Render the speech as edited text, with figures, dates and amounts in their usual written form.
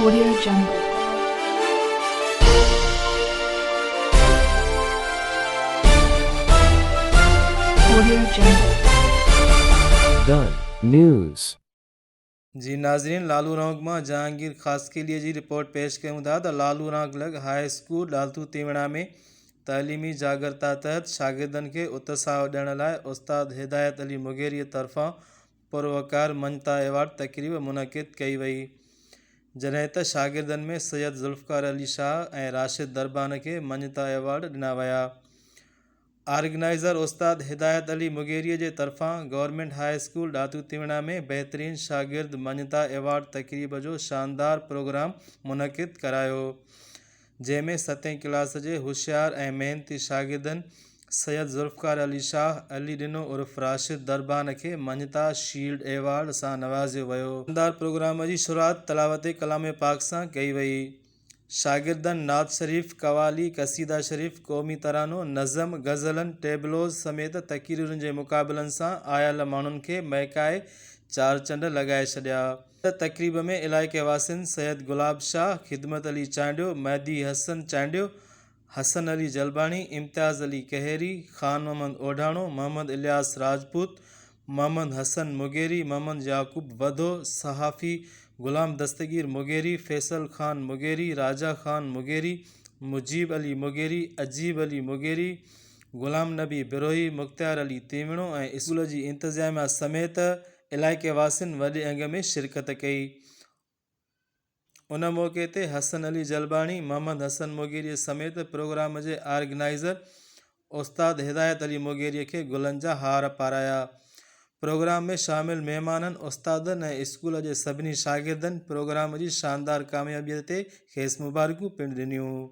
Audio Jungle. Audio Jungle. The News. जी नाजरीन, लालू रौंग में जहांगीर खास के लिए जी रिपोर्ट पेश कयूं था तो लालू रौंग लग हाई स्कूल डालतू तीवड़ा में तलीमी जागरता तहत शागिर्दन के उत्साह ॾियण लाइ उस्ताद हिदायत अली मुगेरी तरफ़ां पुरवकार मञता एवार्ड तकरीब मुनक़िद कई वई, जॾहिं त शागिर्दन में सैयद ज़ुल्फ़कार अली शाह ऐं राशिद दरबान के मञता एवार्ड ॾिना विया। ऑर्गेनाइज़र उस्ताद हिदायत अली मुगेरी जे तरफ़ां गवर्नमेंट हाई स्कूल डातू तीवड़ा में बहितरीन शागिर्द मञता एवार्ड तकरीब जो शानदार प्रोग्राम मुनक़िद करायो, जंहिंमें 7वीं क्लास जे होशियार ऐं मेहनती शागिर्दन सैयद ज़ुल्फ़कार अली शाह अली ॾिनो उर्फ़ राशिद दरबान के मञता शील्ड एवार्ड सां नवाज़ियो वियो। शानदार प्रोग्राम जी शुरूआत तलावत कलाम पाक सां कई वई। शागिर्दन नात शरीफ़, कवाली, कसीदा शरीफ़, क़ौमी तरानो, नज़म, गज़लनि, टेबलोज़ समेत तक़रीरुनि जे मुक़ाबलनि सां आयल माण्हुनि खे महकाए चार चंड लॻाए छॾिया। तक़रीब में इलाइक़े वासिन सैयद गुलाब शाह, ख़िदमत अली चांडियो, महदी हसन चांडियो, हसन अली जलबाणी, इम्तियाज़ अली कहेरी, ख़ान मोहम्मद ओढाणो, मोहम्मद इलियास राजपूत, मोहम्मद हसन मुगेरी, मोहम्मद याकूब वधो, सहाफ़ी गुलाम दस्तगीर Mugeri, Faisal Khan Mugeri, Raja Khan Mugeri, Mujib Ali Mugeri, अजीब अली मुगेरी, गुलाम नबी बिरोही, मुख्तियार अली तीवणो ऐं स्कूल जी इंतज़ामिया समेत इलाइक़े वासिन वॾे अंग में शिरकत कई। उन मौक़े ते हसन अली जलबाणी, मोहम्मद हसन मुगेरी समेत प्रोग्राम जे ऑर्गेनाइज़र उस्ताद हिदायत अली मुगेरी के गुलनि जा हार पाराया। प्रोग्राम में शामिल मेहमाननि, उस्तादनि ऐं स्कूल जे सभिनी शागिर्दनि प्रोग्राम जी शानदार कामयाबीअ ते खेसि मुबारकूं पिणु ॾिनियूं।